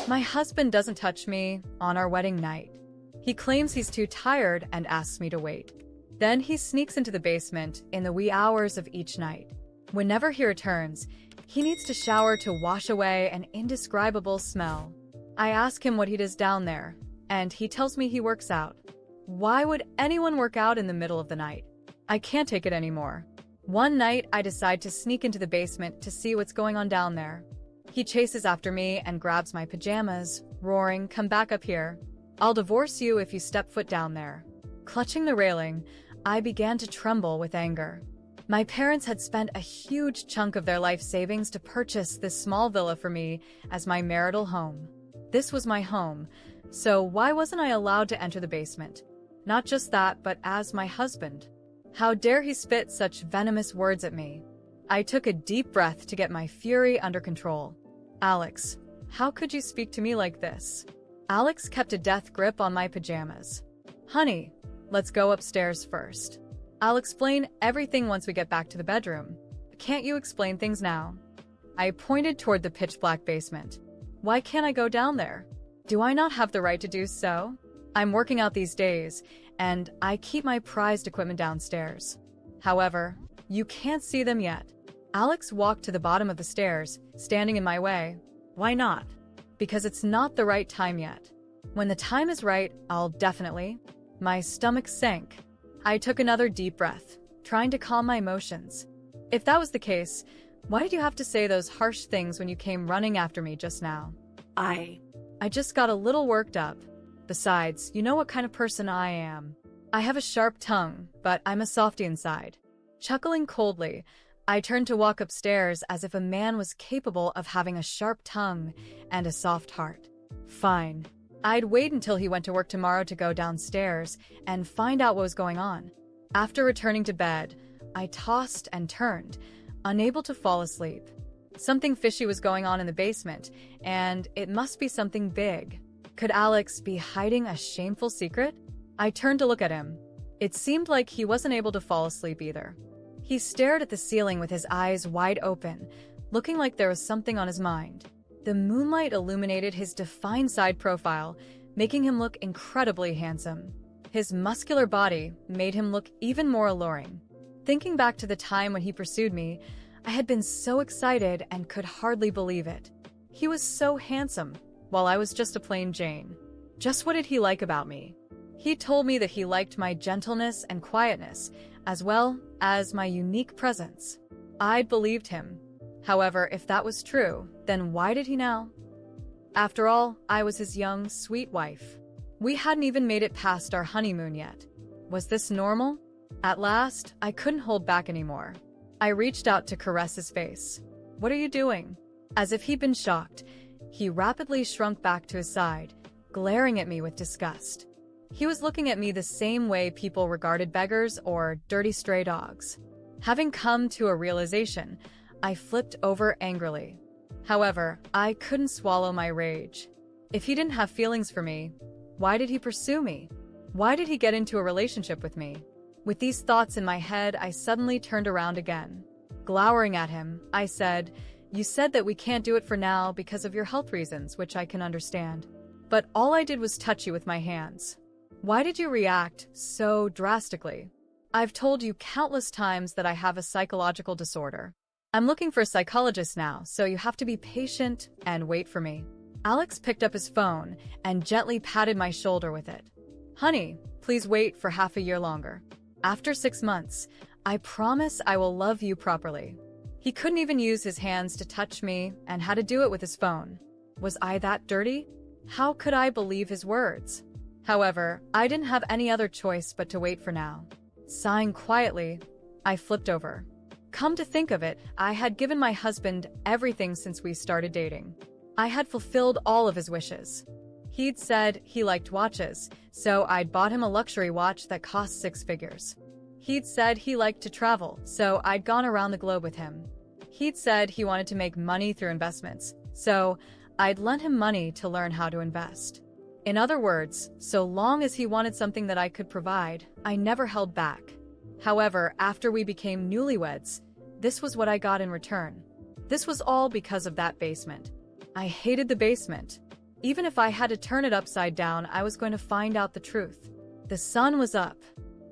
My husband doesn't touch me on our wedding night. He claims he's too tired and asks me to wait. Then he sneaks into the basement in the wee hours of each night. Whenever he returns, he needs to shower to wash away an indescribable smell. I ask him what he does down there, and he tells me he works out. Why would anyone work out in the middle of the night? I can't take it anymore. One night, I decide to sneak into the basement to see what's going on down there. He chases after me and grabs my pajamas, roaring, "Come back up here. I'll divorce you if you step foot down there." Clutching the railing, I began to tremble with anger. My parents had spent a huge chunk of their life savings to purchase this small villa for me as my marital home. This was my home, so why wasn't I allowed to enter the basement? Not just that, but as my husband. How dare he spit such venomous words at me? I took a deep breath to get my fury under control. "Alex, how could you speak to me like this?" Alex kept a death grip on my pajamas. "Honey, let's go upstairs first. I'll explain everything once we get back to the bedroom. Can't you explain things now?" I pointed toward the pitch-black basement. "Why can't I go down there? Do I not have the right to do so? I'm working out these days, and I keep my prized equipment downstairs. However, you can't see them yet." Alex walked to the bottom of the stairs, standing in my way. "Why not?" "Because it's not the right time yet. When the time is right, I'll definitely." My stomach sank. I took another deep breath, trying to calm my emotions. "If that was the case, why did you have to say those harsh things when you came running after me just now?" I just got a little worked up. Besides, you know what kind of person I am. I have a sharp tongue, but I'm a softy inside. Chuckling coldly, I turned to walk upstairs as if a man was capable of having a sharp tongue and a soft heart. Fine. I'd wait until he went to work tomorrow to go downstairs and find out what was going on. After returning to bed, I tossed and turned, unable to fall asleep. Something fishy was going on in the basement, and it must be something big. Could Alex be hiding a shameful secret? I turned to look at him. It seemed like he wasn't able to fall asleep either. He stared at the ceiling with his eyes wide open, looking like there was something on his mind. The moonlight illuminated his defined side profile, making him look incredibly handsome. His muscular body made him look even more alluring. Thinking back to the time when he pursued me, I had been so excited and could hardly believe it. He was so handsome, while I was just a plain Jane. Just what did he like about me? He told me that he liked my gentleness and quietness, as well as my unique presence. I'd believed him. However, if that was true, then why did he now? After all, I was his young, sweet wife. We hadn't even made it past our honeymoon yet. Was this normal? At last, I couldn't hold back anymore. I reached out to caress his face. "What are you doing?" As if he'd been shocked, he rapidly shrunk back to his side, glaring at me with disgust. He was looking at me the same way people regarded beggars or dirty stray dogs. Having come to a realization, I flipped over angrily. However, I couldn't swallow my rage. If he didn't have feelings for me, why did he pursue me? Why did he get into a relationship with me? With these thoughts in my head, I suddenly turned around again. Glowering at him, I said, "You said that we can't do it for now because of your health reasons, which I can understand. But all I did was touch you with my hands. Why did you react so drastically? I've told you countless times that I have a psychological disorder. I'm looking for a psychologist now, so you have to be patient and wait for me." Alex picked up his phone and gently patted my shoulder with it. "Honey, please wait for half a year longer. After 6 months, I promise I will love you properly." He couldn't even use his hands to touch me and had to do it with his phone. Was I that dirty? How could I believe his words? However, I didn't have any other choice but to wait for now. Sighing quietly, I flipped over. Come to think of it, I had given my husband everything since we started dating. I had fulfilled all of his wishes. He'd said he liked watches, so I'd bought him a luxury watch that cost 6 figures. He'd said he liked to travel, so I'd gone around the globe with him. He'd said he wanted to make money through investments, so I'd lent him money to learn how to invest. In other words, so long as he wanted something that I could provide, I never held back. However, after we became newlyweds, this was what I got in return. This was all because of that basement. I hated the basement. Even if I had to turn it upside down, I was going to find out the truth. The sun was up.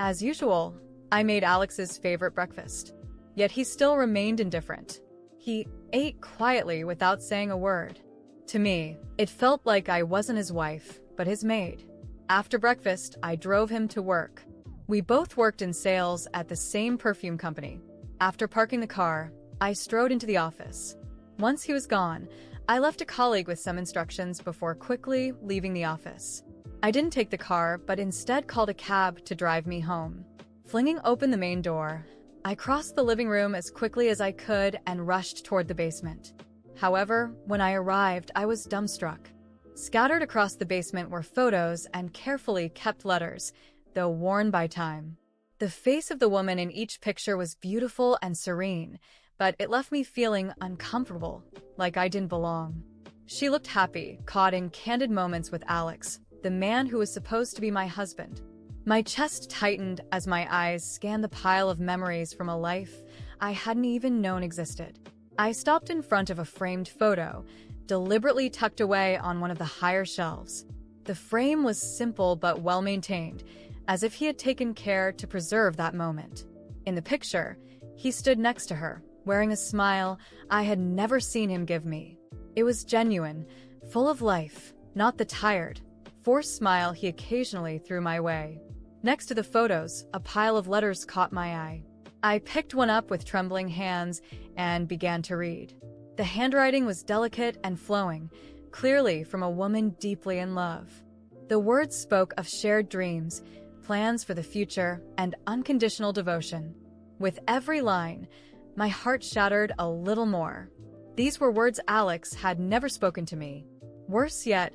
As usual, I made Alex's favorite breakfast. Yet he still remained indifferent. He ate quietly without saying a word. To me, it felt like I wasn't his wife, but his maid. After breakfast, I drove him to work. We both worked in sales at the same perfume company. After parking the car, I strode into the office. Once he was gone, I left a colleague with some instructions before quickly leaving the office. I didn't take the car, but instead called a cab to drive me home. Flinging open the main door, I crossed the living room as quickly as I could and rushed toward the basement. However, when I arrived, I was dumbstruck. Scattered across the basement were photos and carefully kept letters, though worn by time. The face of the woman in each picture was beautiful and serene, but it left me feeling uncomfortable, like I didn't belong. She looked happy, caught in candid moments with Alex, the man who was supposed to be my husband. My chest tightened as my eyes scanned the pile of memories from a life I hadn't even known existed. I stopped in front of a framed photo, deliberately tucked away on one of the higher shelves. The frame was simple but well-maintained, as if he had taken care to preserve that moment. In the picture, he stood next to her, wearing a smile I had never seen him give me. It was genuine, full of life, not the tired, forced smile he occasionally threw my way. Next to the photos, a pile of letters caught my eye. I picked one up with trembling hands and began to read. The handwriting was delicate and flowing, clearly from a woman deeply in love. The words spoke of shared dreams, plans for the future, and unconditional devotion. With every line, my heart shattered a little more. These were words Alex had never spoken to me. Worse yet,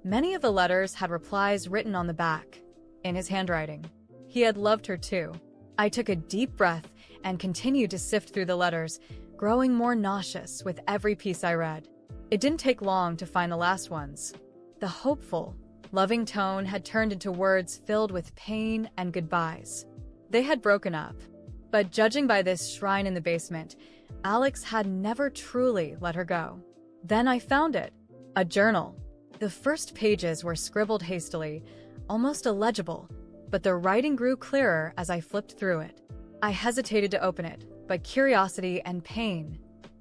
many of the letters had replies written on the back, in his handwriting. He had loved her too. I took a deep breath and continued to sift through the letters, growing more nauseous with every piece I read. It didn't take long to find the last ones. The hopeful, loving tone had turned into words filled with pain and goodbyes. They had broken up. But judging by this shrine in the basement, Alex had never truly let her go. Then I found it. A journal. The first pages were scribbled hastily, almost illegible, but the writing grew clearer as I flipped through it. I hesitated to open it, but curiosity and pain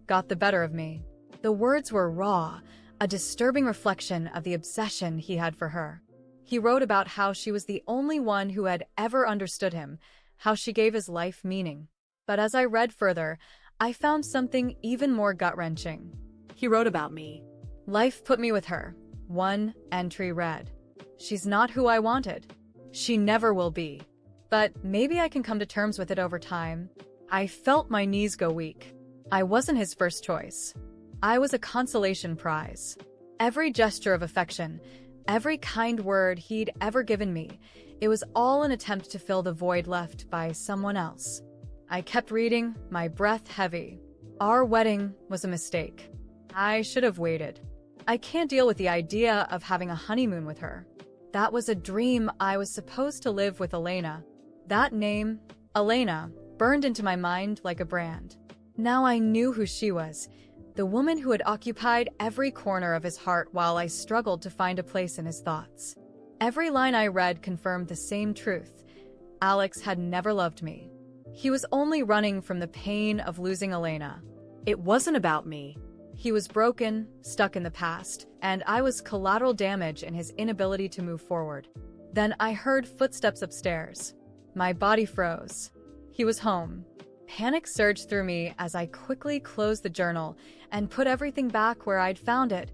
got the better of me. The words were raw, a disturbing reflection of the obsession he had for her. He wrote about how she was the only one who had ever understood him, how she gave his life meaning. But as I read further, I found something even more gut-wrenching. He wrote about me. Life put me with her. One entry read, "She's not who I wanted. She never will be. But maybe I can come to terms with it over time." I felt my knees go weak. I wasn't his first choice. I was a consolation prize. Every gesture of affection, every kind word he'd ever given me, it was all an attempt to fill the void left by someone else. I kept reading, my breath heavy. Our wedding was a mistake. I should have waited. I can't deal with the idea of having a honeymoon with her. That was a dream I was supposed to live with Elena. That name, Elena, burned into my mind like a brand. Now I knew who she was, the woman who had occupied every corner of his heart while I struggled to find a place in his thoughts. Every line I read confirmed the same truth. Alex had never loved me. He was only running from the pain of losing Elena. It wasn't about me. He was broken, stuck in the past, and I was collateral damage in his inability to move forward. Then I heard footsteps upstairs. My body froze. He was home. Panic surged through me as I quickly closed the journal and put everything back where I'd found it,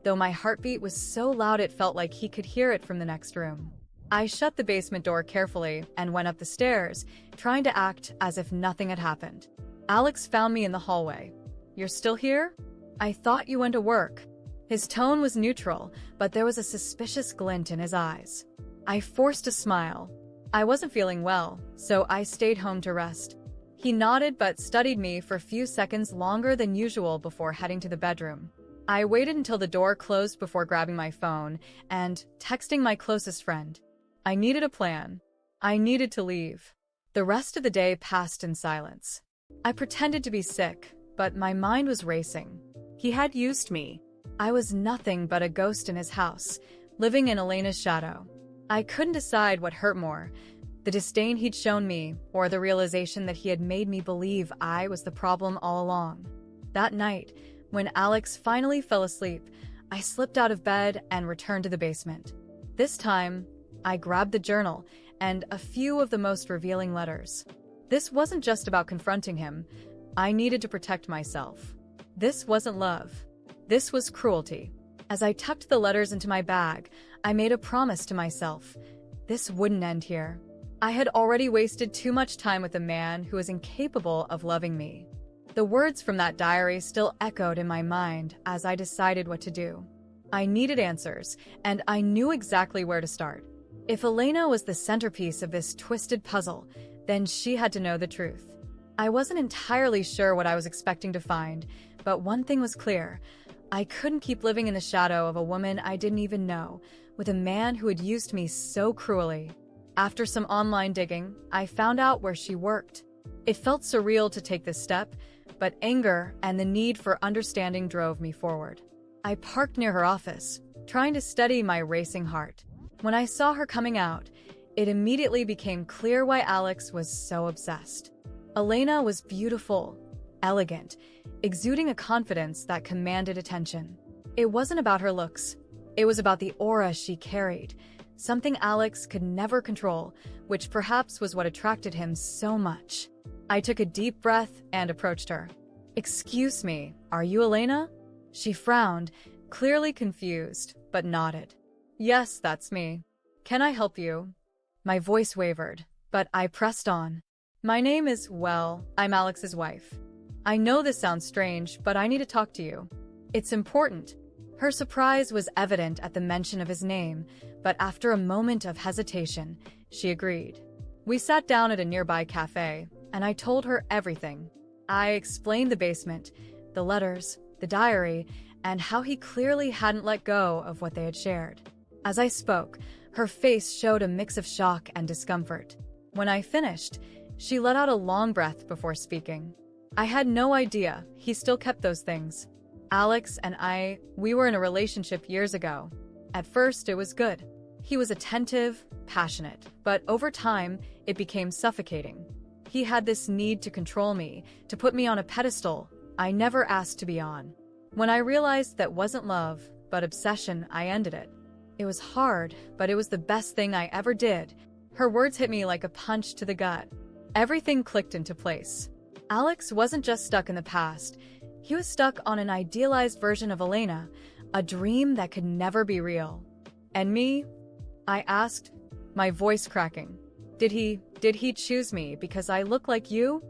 though my heartbeat was so loud it felt like he could hear it from the next room. I shut the basement door carefully and went up the stairs, trying to act as if nothing had happened. Alex found me in the hallway. "You're still here? I thought you went to work." His tone was neutral, but there was a suspicious glint in his eyes. I forced a smile. I wasn't feeling well, so I stayed home to rest. He nodded but studied me for a few seconds longer than usual before heading to the bedroom. I waited until the door closed before grabbing my phone and texting my closest friend. I needed a plan. I needed to leave. The rest of the day passed in silence. I pretended to be sick, but my mind was racing. He had used me. I was nothing but a ghost in his house, living in Elena's shadow. I couldn't decide what hurt more, the disdain he'd shown me, or the realization that he had made me believe I was the problem all along. That night, when Alex finally fell asleep, I slipped out of bed and returned to the basement. This time, I grabbed the journal and a few of the most revealing letters. This wasn't just about confronting him. I needed to protect myself. This wasn't love. This was cruelty. As I tucked the letters into my bag, I made a promise to myself. This wouldn't end here. I had already wasted too much time with a man who was incapable of loving me. The words from that diary still echoed in my mind as I decided what to do. I needed answers, and I knew exactly where to start. If Elena was the centerpiece of this twisted puzzle, then she had to know the truth. I wasn't entirely sure what I was expecting to find, but one thing was clear. I couldn't keep living in the shadow of a woman I didn't even know, with a man who had used me so cruelly. After some online digging, I found out where she worked. It felt surreal to take this step, but anger and the need for understanding drove me forward. I parked near her office, trying to steady my racing heart. When I saw her coming out, it immediately became clear why Alex was so obsessed. Elena was beautiful, elegant, exuding a confidence that commanded attention. It wasn't about her looks. It was about the aura she carried, something Alex could never control, which perhaps was what attracted him so much. I took a deep breath and approached her. "Excuse me, are you Elena?" She frowned, clearly confused, but nodded. "Yes, that's me. Can I help you?" My voice wavered, but I pressed on. "My name is, well, I'm Alex's wife. I know this sounds strange, but I need to talk to you. It's important." Her surprise was evident at the mention of his name, but after a moment of hesitation, she agreed. We sat down at a nearby cafe, and I told her everything. I explained the basement, the letters, the diary, and how he clearly hadn't let go of what they had shared. As I spoke, her face showed a mix of shock and discomfort. When I finished, she let out a long breath before speaking. "I had no idea he still kept those things. Alex and we were in a relationship years ago. At first, it was good. He was attentive, passionate, but over time, it became suffocating. He had this need to control me, to put me on a pedestal I never asked to be on. When I realized that wasn't love, but obsession, I ended it. It was hard, but it was the best thing I ever did." Her words hit me like a punch to the gut. Everything clicked into place. Alex wasn't just stuck in the past. He was stuck on an idealized version of Elena, a dream that could never be real. "And me?" I asked, my voice cracking. Did he choose me because I look like you?"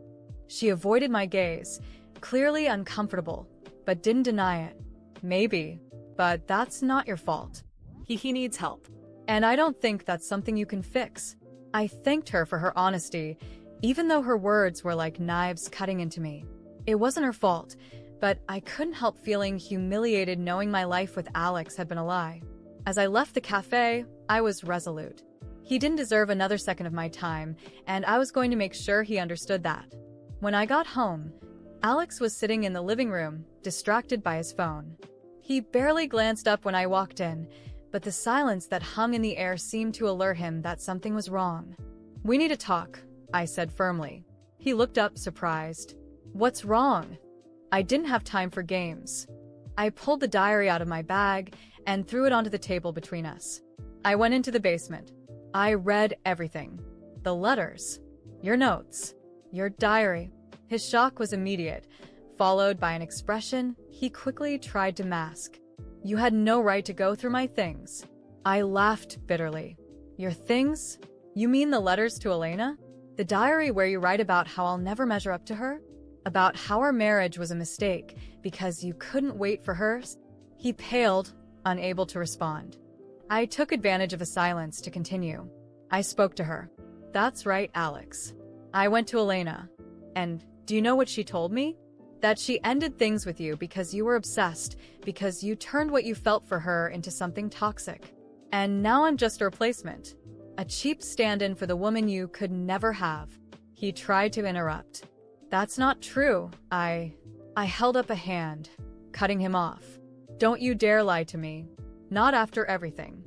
She avoided my gaze, clearly uncomfortable, but didn't deny it. "Maybe, but that's not your fault. He needs help. And I don't think that's something you can fix." I thanked her for her honesty, even though her words were like knives cutting into me. It wasn't her fault, but I couldn't help feeling humiliated knowing my life with Alex had been a lie. As I left the cafe, I was resolute. He didn't deserve another second of my time, and I was going to make sure he understood that. When I got home, Alex was sitting in the living room, distracted by his phone. He barely glanced up when I walked in, but the silence that hung in the air seemed to alert him that something was wrong. "We need to talk," I said firmly. He looked up, surprised. "What's wrong?" I didn't have time for games. I pulled the diary out of my bag and threw it onto the table between us. I went into the basement. I read everything. The letters, your notes, your diary. His shock was immediate, followed by an expression he quickly tried to mask. "You had no right to go through my things." I laughed bitterly. "Your things? You mean the letters to Elena? The diary where you write about how I'll never measure up to her? About how our marriage was a mistake because you couldn't wait for hers?" He paled, unable to respond. I took advantage of a silence to continue. I spoke to her. "That's right, Alex. I went to Elena. And do you know what she told me? That she ended things with you because you were obsessed, because you turned what you felt for her into something toxic. And now I'm just a replacement. A cheap stand-in for the woman you could never have." He tried to interrupt. "That's not true." I held up a hand, cutting him off. Don't you dare lie to me. Not after everything.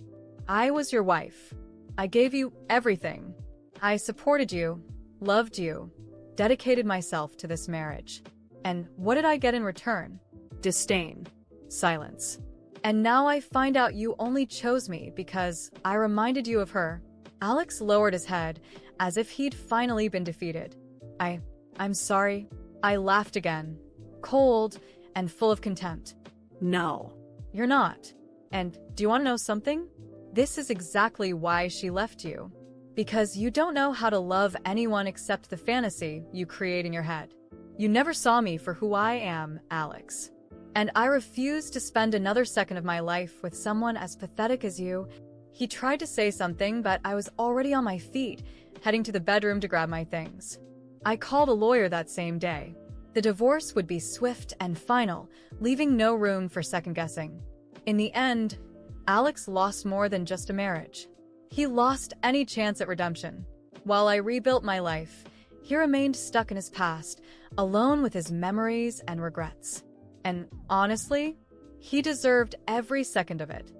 I was your wife. I gave you everything. I supported you, loved you, dedicated myself to this marriage. And what did I get in return? Disdain. Silence. And now I find out you only chose me because I reminded you of her. Alex lowered his head as if he'd finally been defeated. I'm sorry. I laughed again. Cold and full of contempt. No. You're not. And do you want to know something? This is exactly why she left you. Because you don't know how to love anyone except the fantasy you create in your head. You never saw me for who I am, Alex. And I refuse to spend another second of my life with someone as pathetic as you. He tried to say something, but I was already on my feet, heading to the bedroom to grab my things. I called a lawyer that same day. The divorce would be swift and final, leaving no room for second-guessing. In the end, Alex lost more than just a marriage. He lost any chance at redemption. While I rebuilt my life, he remained stuck in his past, alone with his memories and regrets. And honestly, he deserved every second of it.